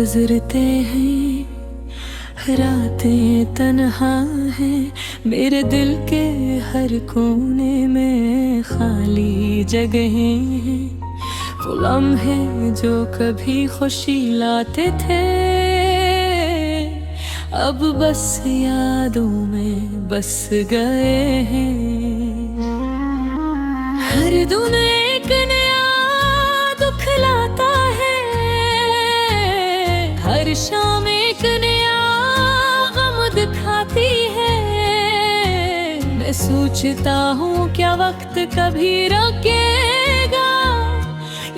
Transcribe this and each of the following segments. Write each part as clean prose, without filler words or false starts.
गुजरते हैं, रातें तन्हा है, मेरे दिल के हर कोने में खाली जगहें हैं। वो लम्हे जो कभी खुशी लाते थे, अब बस यादों में बस गए हैं। हर दिन एक नया दुख लाता है, हर शाम एक नया गम दिखाती है। मैं सोचता हूँ क्या वक्त कभी रुकेगा,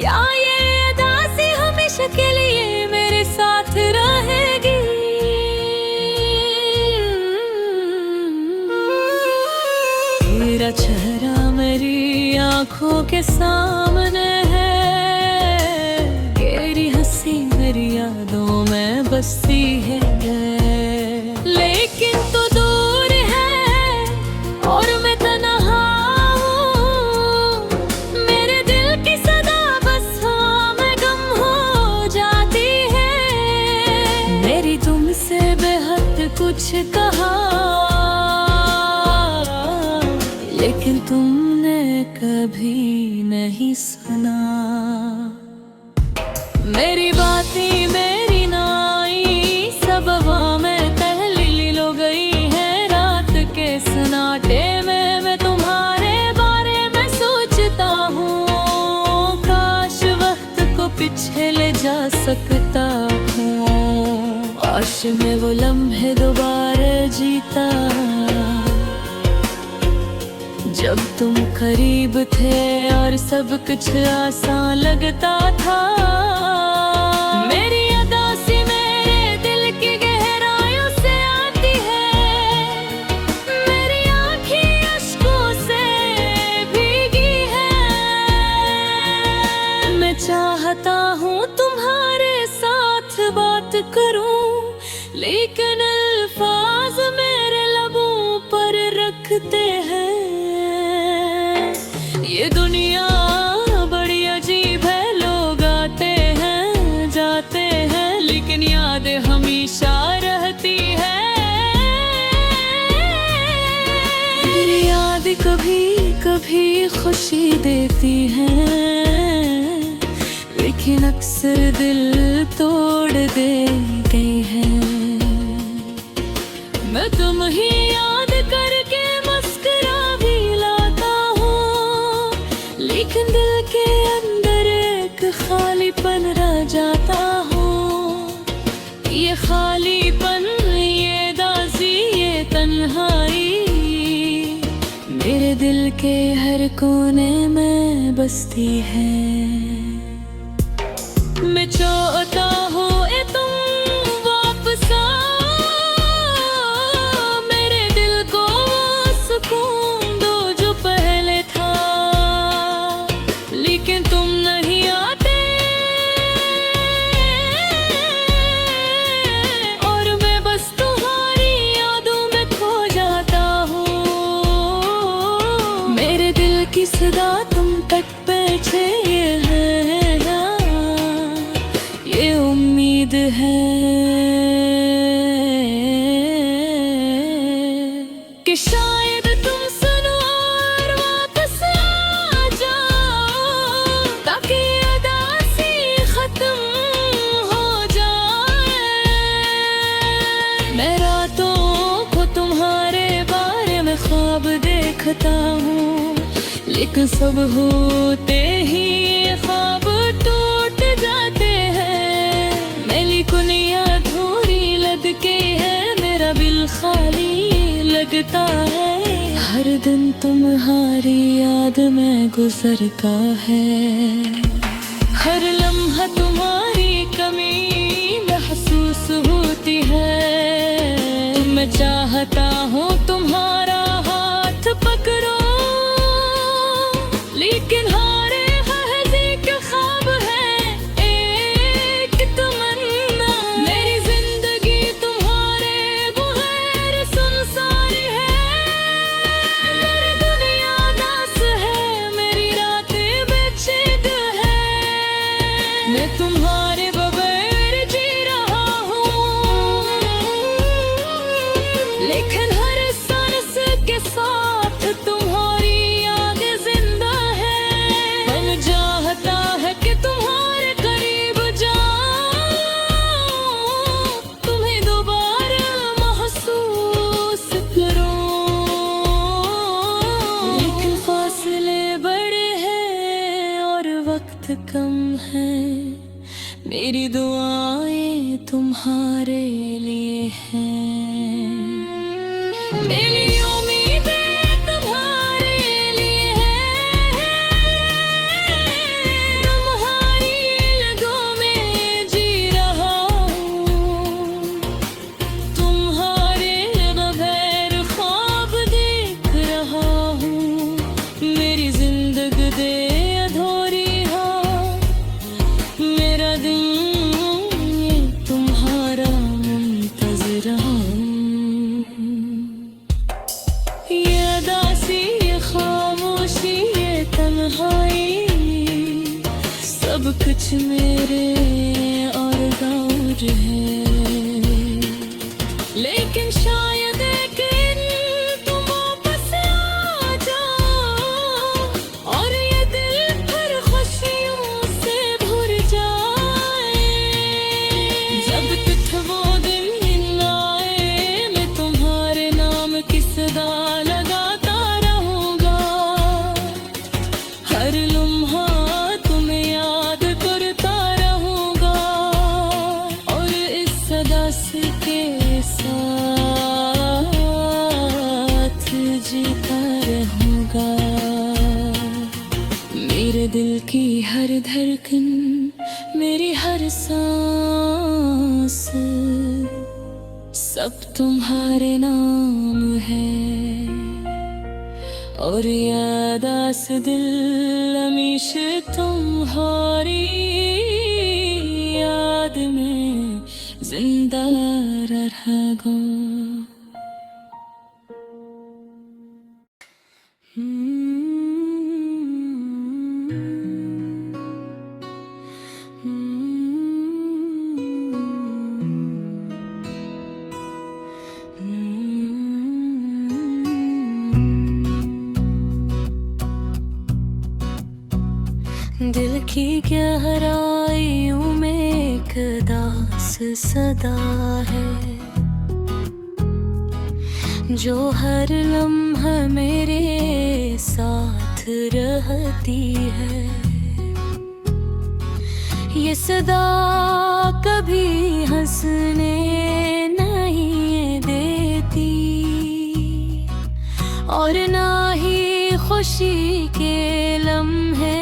या ये उदासी हमेशा के लिए मेरे साथ रहेगी। तेरा चेहरा मेरी आंखों के सामने है, तेरी हंसी मेरी यादों में बसती है। लेकिन तू दूर है और मैं तन्हा हूँ, मेरे दिल की सदा बस हाँ मैं गम हो जाती है। मेरी तुमसे बेहद कुछ कहा, लेकिन तुमने कभी नहीं सुना। मेरी बातें मेरी नाई सब हवा में तहलील हो गई है। रात के सन्नाटे में मैं तुम्हारे बारे में सोचता हूँ, काश वक्त को पीछे ले जा सकता हूँ। काश मैं वो लम्हे दोबारा जीता, जब तुम करीब थे और सब कुछ आसान लगता था। मेरी उदासी मेरे दिल की गहराइयों से आती है, मेरी आँखें अश्कों से भीगी है। मैं चाहता हूँ तुम्हारे साथ बात करूं, लेकिन अल्फाज मेरे लबों पर रखते हैं। ये दुनिया बड़ी अजीब है, लोग आते हैं जाते हैं, लेकिन यादें हमेशा रहती है। मेरी यादें कभी कभी खुशी देती हैं, लेकिन अक्सर दिल तोड़ देती हैं। मैं तुम ही याद करके मुस्कुरा भी लाता हूँ, लेकिन दिल के अंदर एक खालीपन रह जाता हूँ। ये खालीपन, ये दासी, ये तन्हाई मेरे दिल के हर कोने में बसती है। मैं चाहता हूँ तुम वापस मेरे दिल को सुकून दो जो पहले था, लेकिन तुम नहीं आते और मैं बस तुम्हारी यादों में खो जाता हूँ। मेरे दिल की सदा तुम तक पहुँचे, ये है ना, ये उम्मीद है कि शायद तुम सुनो और वापस आ जाओ, ताकि उदासी खत्म हो जाए। मैं रातों को तुम्हारे बारे में ख्वाब देखता हूँ, लेकिन सब होते ही ये ख्वाब टूट जाते हैं। मेरी कुनिया अधूरी लगती है, मेरा दिल खाली लगता है। हर दिन तुम्हारी याद में गुजरता है, हर लम्हा तुम्हारी कमी महसूस होती है। मैं चाहता हूँ तुम्हारा हाथ पकड़ो, लेकिन हारे हज़ी के ख्वाब है एक तमन्ना। मेरी जिंदगी तुम्हारे बगैर सुनसान है, मेरी दुनिया दास है, मेरी रातें बेचैन है। मैं तुम्हारे बगैर जी रहा हैं। मेरी उम्मीदें तुम्हारे लिए हैं, तुम्हारी लगों में जी रहा हूँ, तुम्हारे बगैर ख्वाब देख रहा हूँ। मेरी जिंदगी दे अधूरी हो, मेरा दिन ये तुम्हारा मुंतज़िर हूँ। ये अदासी, ये खामोशी, ये तन्हाई, सब कुछ मेरे और गौर है। लेकिन शायद एक दिन तुम वापस आ जाओ और ये दिल फिर खुशियों से भर जाए। जब तक वो दिन आए, मैं तुम्हारे नाम की सदा लगाता रहूंगा। हर लम्हा तुम्हें याद करता रहूंगा और इस सदा के साथ जीता रहूंगा। मेरे दिल की हर धड़कन, मेरी हर सांस, सब तुम्हारे नाम है। और यादास दिल हमेश तुम्हारी याद में जिंदा रहेगा। दिल की गहराइयों में एक दास सदा है, जो हर लम्हा मेरे साथ रहती है। ये सदा कभी हंसने नहीं देती और ना ही खुशी के लम्हे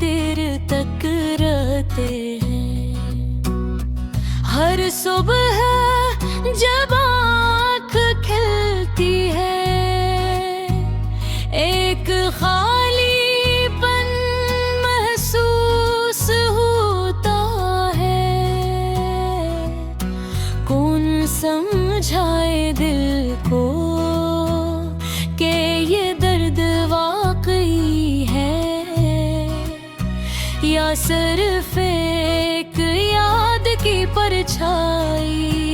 देर तक रहते हैं। हर सुबह जब आँख खिलती है, एक खालीपन महसूस होता है। कौन समझाए दिल को कि ये दर्द वाकई है, या सिर्फ एक याद की परछाई।